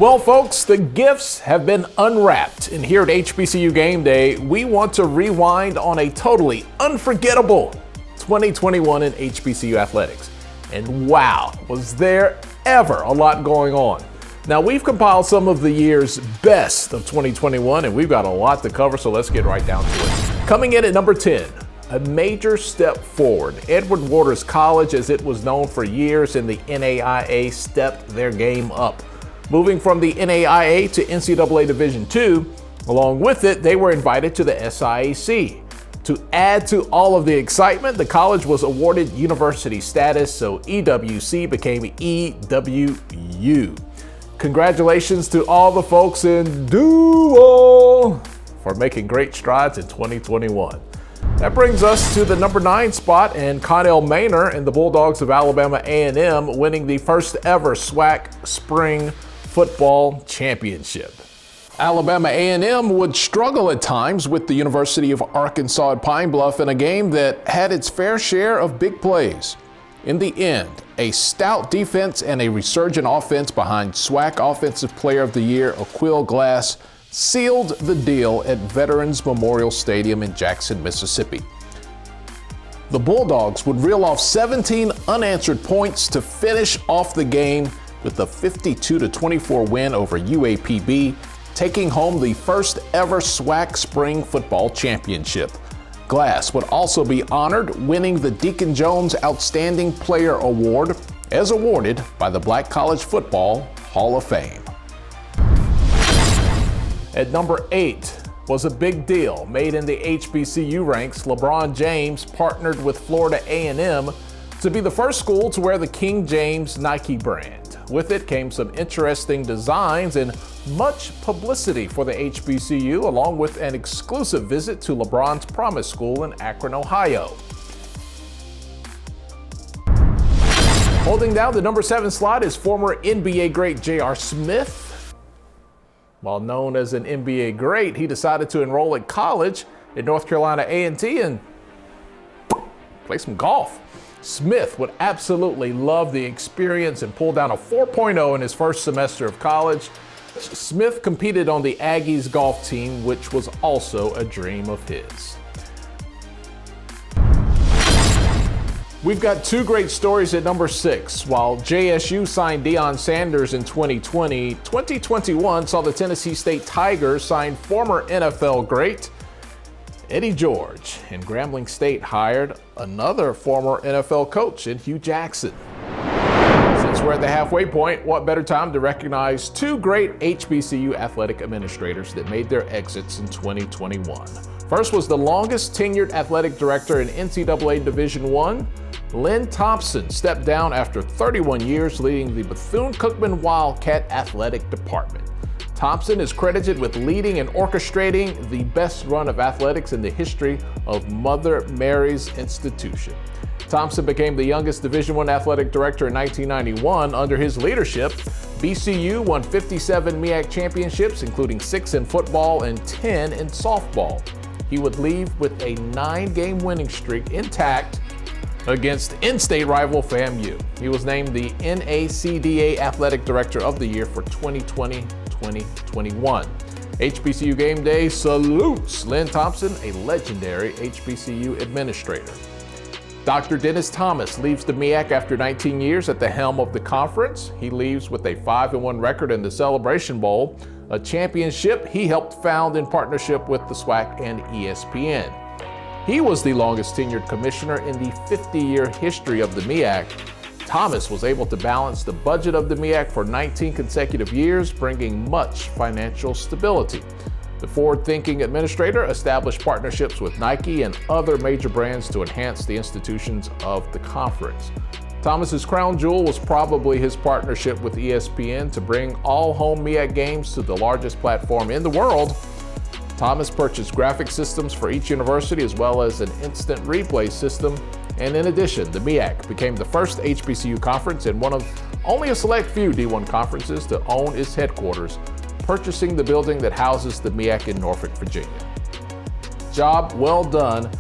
Well, folks, the gifts have been unwrapped, and here at HBCU Game Day, we want to rewind on a totally unforgettable 2021 in HBCU athletics. And wow, was there ever a lot going on. Now, we've compiled some of the year's best of 2021, and we've got a lot to cover, so let's get right down to it. Coming in at number 10, a major step forward. Edward Waters College, as it was known for years in the NAIA, stepped their game up. Moving from the NAIA to NCAA Division II, along with it, they were invited to the SIAC. To add to all of the excitement, the college was awarded university status, so EWC became EWU. Congratulations to all the folks in Duval for making great strides in 2021. That brings us to the number 9 spot, and Connell Maynor and the Bulldogs of Alabama A&M winning the first ever Swac Spring Football Championship. Alabama A&M would struggle at times with the University of Arkansas at Pine Bluff in a game that had its fair share of big plays. In the end, a stout defense and a resurgent offense behind Swac Offensive Player of the Year Aquill Glass sealed the deal at Veterans Memorial Stadium in Jackson, Mississippi. The Bulldogs would reel off 17 unanswered points to finish off the game with a 52-24 win over UAPB, taking home the first ever Swac Spring Football Championship. Glass would also be honored, winning the Deacon Jones Outstanding Player Award, as awarded by the Black College Football Hall of Fame. At number 8 was a big deal made in the HBCU ranks. LeBron James partnered with Florida A&M to be the first school to wear the King James Nike brand. With it came some interesting designs and much publicity for the HBCU, along with an exclusive visit to LeBron's promise school in Akron, Ohio. Holding down the number 7 slot is former NBA great J.R. Smith. While known as an NBA great, he decided to enroll at college at North Carolina A&T and play some golf. Smith would absolutely love the experience and pull down a 4.0 in his first semester of college. Smith competed on the Aggies golf team, which was also a dream of his. We've got 2 great stories at number 6. While JSU signed Dion Sanders in 2020, 2021 saw the Tennessee State Tigers sign former NFL great Eddie George, and Grambling State hired another former NFL coach in Hugh Jackson. Since we're at the halfway point, what better time to recognize 2 great HBCU athletic administrators that made their exits in 2021. First was the longest tenured athletic director in NCAA Division I. Lynn Thompson stepped down after 31 years leading the Bethune-Cookman Wildcat Athletic Department. Thompson is credited with leading and orchestrating the best run of athletics in the history of Mother Mary's institution. Thompson became the youngest Division I athletic director in 1991. Under his leadership, BCU won 57 MEAC championships, including 6 in football and 10 in softball. He would leave with a 9-game winning streak intact against in-state rival FAMU. He was named the NACDA Athletic Director of the Year for 2020-2021. HBCU Game Day salutes Lynn Thompson, a legendary HBCU administrator. Dr. Dennis Thomas leaves the MEAC after 19 years at the helm of the conference. He leaves with a 5-1 record in the Celebration Bowl, a championship he helped found in partnership with the Swac and ESPN. He was the longest tenured commissioner in the 50-year history of the MEAC. Thomas was able to balance the budget of the MEAC for 19 consecutive years, bringing much financial stability. The forward-thinking administrator established partnerships with Nike and other major brands to enhance the institutions of the conference. Thomas's crown jewel was probably his partnership with ESPN to bring all home MEAC games to the largest platform in the world. Thomas purchased graphic systems for each university as well as an instant replay system. And in addition, the MEAC became the first HBCU conference and one of only a select few D1 conferences to own its headquarters, purchasing the building that houses the MEAC in Norfolk, Virginia. Job well done,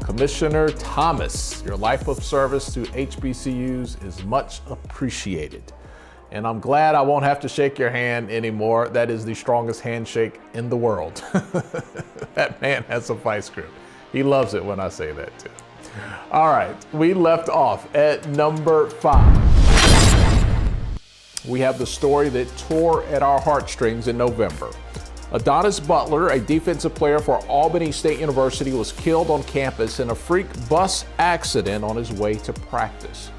Commissioner Thomas. Your life of service to HBCUs is much appreciated. And I'm glad I won't have to shake your hand anymore. That is the strongest handshake in the world. That man has a vice grip. He loves it when I say that too. All right, we left off at number 5. We have the story that tore at our heartstrings in November. Adonis Butler, a defensive player for Albany State University, was killed on campus in a freak bus accident on his way to practice.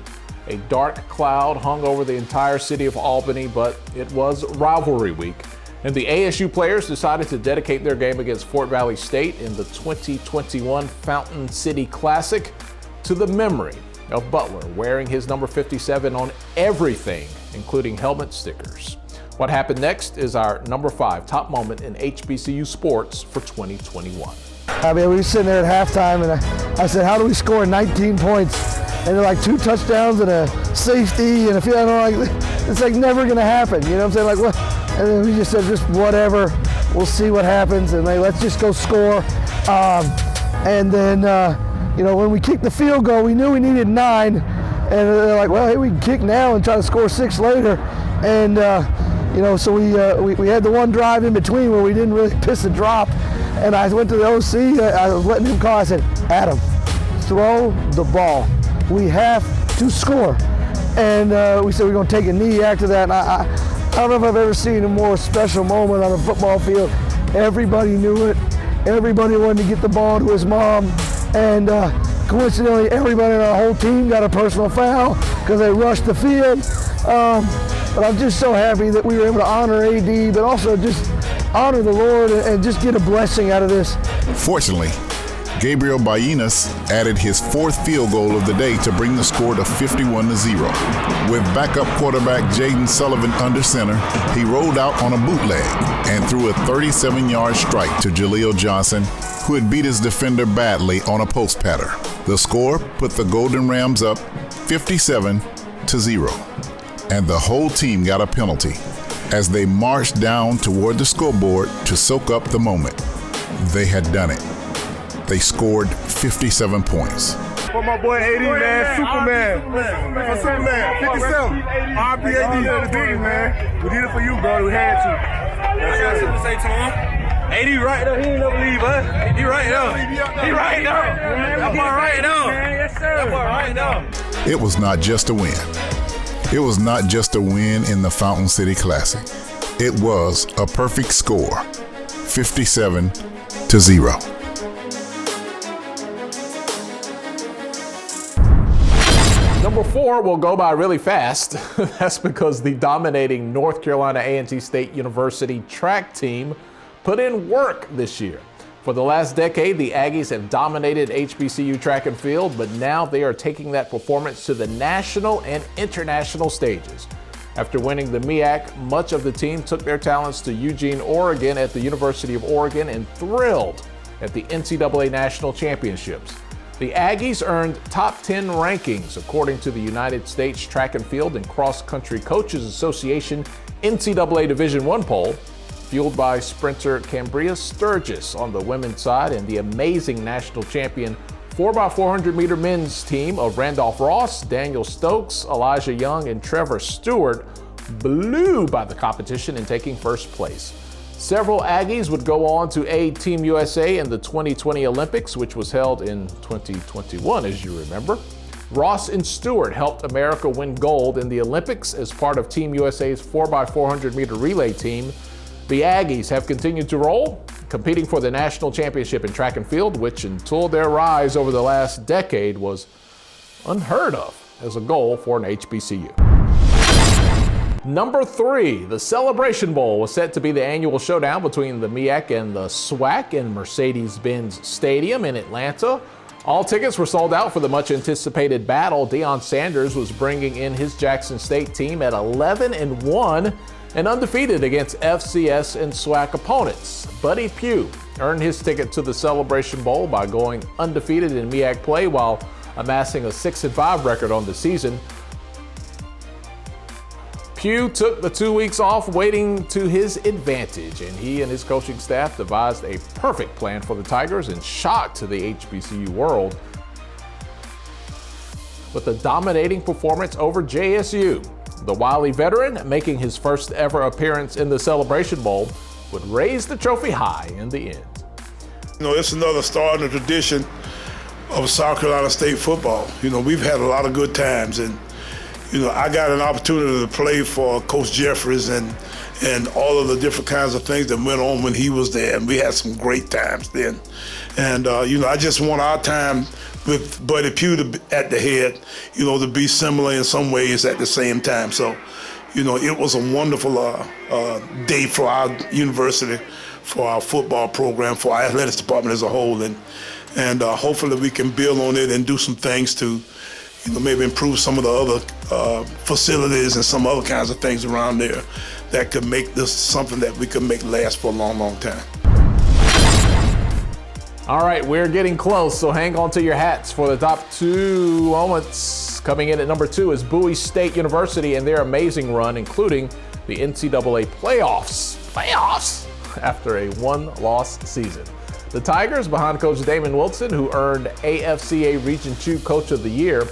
A dark cloud hung over the entire city of Albany, but it was rivalry week, and the ASU players decided to dedicate their game against Fort Valley State in the 2021 Fountain City Classic to the memory of Butler wearing his number 57 on everything, including helmet stickers. What happened next is our number 5 top moment in HBCU sports for 2021. I mean, we were sitting there at halftime, and I said, how do we score 19 points? And they're like 2 touchdowns and a safety and a field. It's like never gonna happen. You know what I'm saying? Like what? And then we just said, just whatever. We'll see what happens, and like let's just go score. And then when we kicked the field goal, we knew we needed 9, and they're like, well, hey, we can kick now and try to score 6 later. And so we had the one drive in between where we didn't really piss a drop. And I went to the OC. I was letting him call. I said, Adam, throw the ball. We have to score. And we said we're going to take a knee after that. And I don't know if I've ever seen a more special moment on a football field. Everybody knew it. Everybody wanted to get the ball to his mom. And coincidentally, everybody on our whole team got a personal foul because they rushed the field. But I'm just so happy that we were able to honor AD, but also just honor the Lord and just get a blessing out of this. Fortunately, Gabriel Bainas added his 4th field goal of the day to bring the score to 51-0. With backup quarterback Jaden Sullivan under center, he rolled out on a bootleg and threw a 37-yard strike to Jaleel Johnson, who had beat his defender badly on a post pattern. The score put the Golden Rams up 57-0, and the whole team got a penalty as they marched down toward the scoreboard to soak up the moment. They had done it. They scored 57 points. For my boy AD, man, Superman. For Superman, 57. RPAD, the big man. We did it for you, bro. We had to. I got something to say to him. AD right there, he ain't never leave us. He right there. He right there. That boy right there. Yes, sir. That boy right there. It was not just a win. It was not just a win in the Fountain City Classic. It was a perfect score, 57-0. Number 4 will go by really fast. That's because the dominating North Carolina A&T State University track team put in work this year. For the last decade, the Aggies have dominated HBCU track and field, but now they are taking that performance to the national and international stages. After winning the MEAC, much of the team took their talents to Eugene, Oregon at the University of Oregon and thrilled at the NCAA National Championships. The Aggies earned top 10 rankings according to the United States Track and Field and Cross Country Coaches Association NCAA Division I poll, fueled by sprinter Cambria Sturgis on the women's side and the amazing national champion 4x400 meter men's team of Randolph Ross, Daniel Stokes, Elijah Young, and Trevor Stewart blew by the competition in taking first place. Several Aggies would go on to aid Team USA in the 2020 Olympics, which was held in 2021, as you remember. Ross and Stewart helped America win gold in the Olympics as part of Team USA's 4x400 meter relay team. The Aggies have continued to roll, competing for the national championship in track and field, which until their rise over the last decade was unheard of as a goal for an HBCU. Number 3, the Celebration Bowl was set to be the annual showdown between the MEAC and the Swac in Mercedes-Benz Stadium in Atlanta. All tickets were sold out for the much anticipated battle. Dion Sanders was bringing in his Jackson State team at 11-1 and undefeated against FCS and Swac opponents. Buddy Pugh earned his ticket to the Celebration Bowl by going undefeated in MEAC play while amassing a 6-5 record on the season. Pugh took the 2 weeks off waiting to his advantage, and he and his coaching staff devised a perfect plan for the Tigers and shocked the HBCU world with a dominating performance over JSU. The wily veteran, making his first ever appearance in the Celebration Bowl, would raise the trophy high in the end. You know, it's another star in the tradition of South Carolina State football. You know, we've had a lot of good times, and you know, I got an opportunity to play for Coach Jeffries and all of the different kinds of things that went on when he was there, and we had some great times then. And you know, I just want our time with Buddy Pugh at the head, you know, to be similar in some ways at the same time. So, you know, it was a wonderful day for our university, for our football program, for our athletics department as a whole, and hopefully we can build on it and do some things to, you know, maybe improve some of the other facilities and some other kinds of things around there that could make this something that we could make last for a long, long time. All right, we're getting close, so hang on to your hats for the top 2 moments. Coming in at number 2 is Bowie State University and their amazing run, including the NCAA playoffs after a 1-loss season. The Tigers, behind Coach Vaughn Wilson, who earned AFCA Region 2 Coach of the Year,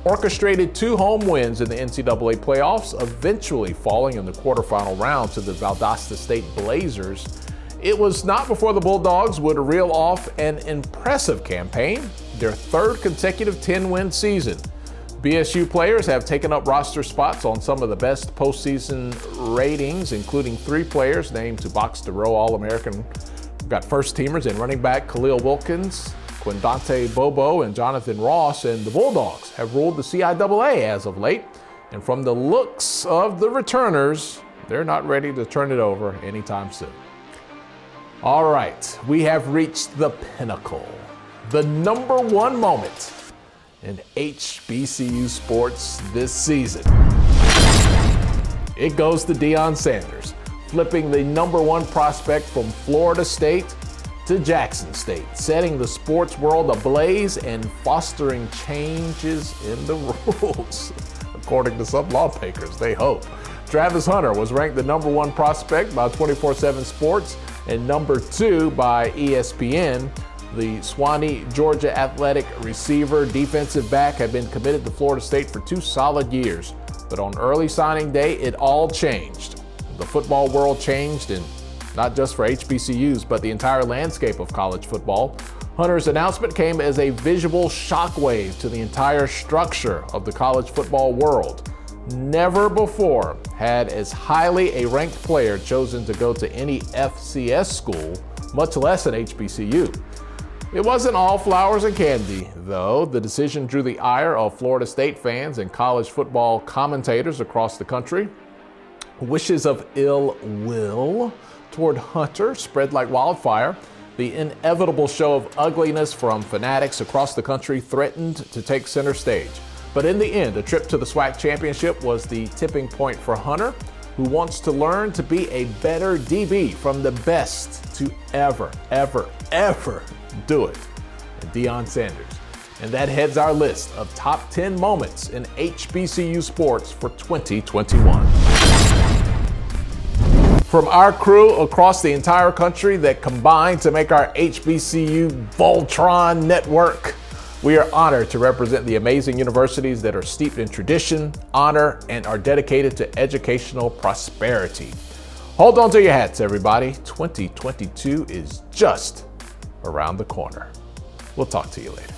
orchestrated 2 home wins in the NCAA playoffs, eventually falling in the quarterfinal round to the Valdosta State Blazers. It was not before the Bulldogs would reel off an impressive campaign, their 3rd consecutive 10-win season. BSU players have taken up roster spots on some of the best postseason ratings, including 3 players named to Box to Row All-American. We've got first-teamers in running back Khalil Wilkins, Quindante Bobo, and Jonathan Ross, and the Bulldogs have ruled the CIAA as of late. And from the looks of the returners, they're not ready to turn it over anytime soon. All right, we have reached the pinnacle, the number 1 moment in HBCU sports this season. It goes to Dion Sanders, flipping the number 1 prospect from Florida State to Jackson State, setting the sports world ablaze and fostering changes in the rules. According to some lawmakers, they hope. Travis Hunter was ranked the number 1 prospect by 24/7 Sports and number 2 by ESPN. The Swanee, Georgia athletic receiver, defensive back had been committed to Florida State for 2 solid years. But on early signing day, it all changed. The football world changed, and not just for HBCUs, but the entire landscape of college football. Hunter's announcement came as a visual shockwave to the entire structure of the college football world. Never before had as highly a ranked player chosen to go to any FCS school, much less an HBCU. It wasn't all flowers and candy, though. The decision drew the ire of Florida State fans and college football commentators across the country. Wishes of ill will toward Hunter spread like wildfire. The inevitable show of ugliness from fanatics across the country threatened to take center stage. But in the end, a trip to the Swac championship was the tipping point for Hunter, who wants to learn to be a better DB from the best to ever do it, and Dion Sanders. And that heads our list of top 10 moments in HBCU sports for 2021. From our crew across the entire country that combined to make our HBCU Voltron network, we are honored to represent the amazing universities that are steeped in tradition, honor, and are dedicated to educational prosperity. Hold on to your hats, everybody. 2022 is just around the corner. We'll talk to you later.